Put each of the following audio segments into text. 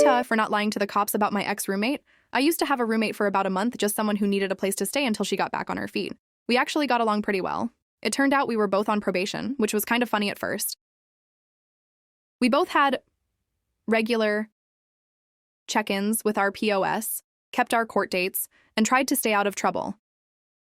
AITA for not lying to the cops about my ex-roommate. I used to have a roommate for about a month, just someone who needed a place to stay until she got back on her feet. We actually got along pretty well. It turned out we were both on probation, which was kind of funny at first. We both had regular check-ins with our POS, kept our court dates, and tried to stay out of trouble.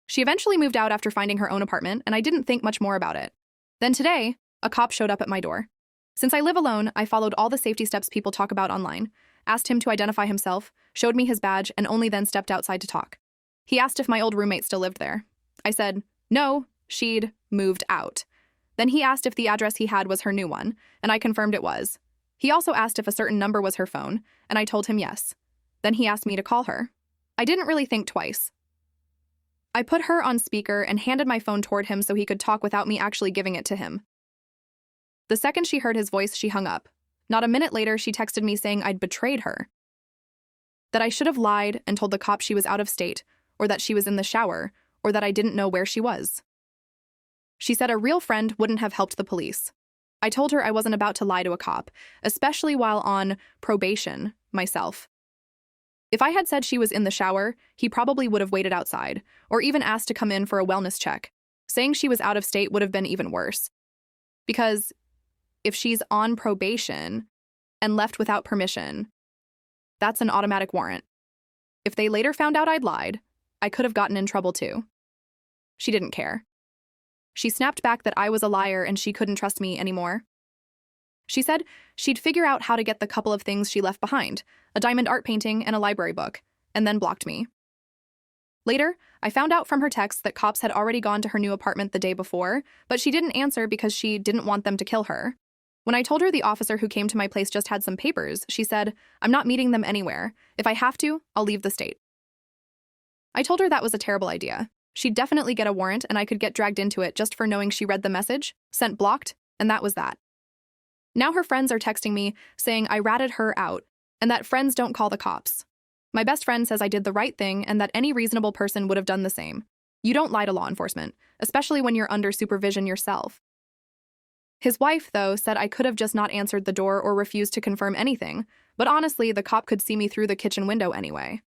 She eventually moved out after finding her own apartment, and I didn't think much more about it. Then today, a cop showed up at my door. Since I live alone, I followed all the safety steps people talk about online, asked him to identify himself, showed me his badge, and only then stepped outside to talk. He asked if my old roommate still lived there. I said, no, she'd moved out. Then he asked if the address he had was her new one, and I confirmed it was. He also asked if a certain number was her phone, and I told him yes. Then he asked me to call her. I didn't really think twice. I put her on speaker and handed my phone toward him so he could talk without me actually giving it to him. The second she heard his voice, she hung up. Not a minute later, she texted me saying I'd betrayed her. That I should have lied and told the cops she was out of state, or that she was in the shower, or that I didn't know where she was. She said a real friend wouldn't have helped the police. I told her I wasn't about to lie to a cop, especially while on probation myself. If I had said she was in the shower, he probably would have waited outside, or even asked to come in for a wellness check. Saying she was out of state would have been even worse. Because if she's on probation and left without permission, that's an automatic warrant. If they later found out I'd lied, I could have gotten in trouble too. She didn't care. She snapped back that I was a liar and she couldn't trust me anymore. She said she'd figure out how to get the couple of things she left behind, a diamond art painting and a library book, and then blocked me. Later, I found out from her text that cops had already gone to her new apartment the day before, but she didn't answer because she didn't want them to kill her. When I told her the officer who came to my place just had some papers, she said, I'm not meeting them anywhere. If I have to, I'll leave the state. I told her that was a terrible idea. She'd definitely get a warrant and I could get dragged into it just for knowing she read the message, sent blocked, and that was that. Now her friends are texting me saying I ratted her out and that friends don't call the cops. My best friend says I did the right thing and that any reasonable person would have done the same. You don't lie to law enforcement, especially when you're under supervision yourself. His wife, though, said I could have just not answered the door or refused to confirm anything, but honestly, the cop could see me through the kitchen window anyway.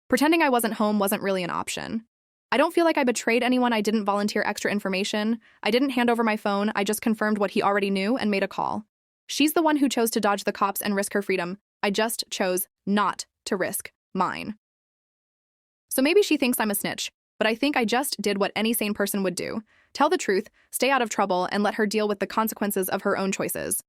Pretending I wasn't home wasn't really an option. I don't feel like I betrayed anyone. I didn't volunteer extra information. I didn't hand over my phone. I just confirmed what he already knew and made a call. She's the one who chose to dodge the cops and risk her freedom. I just chose not to risk mine. So maybe she thinks I'm a snitch, but I think I just did what any sane person would do. Tell the truth, stay out of trouble, and let her deal with the consequences of her own choices.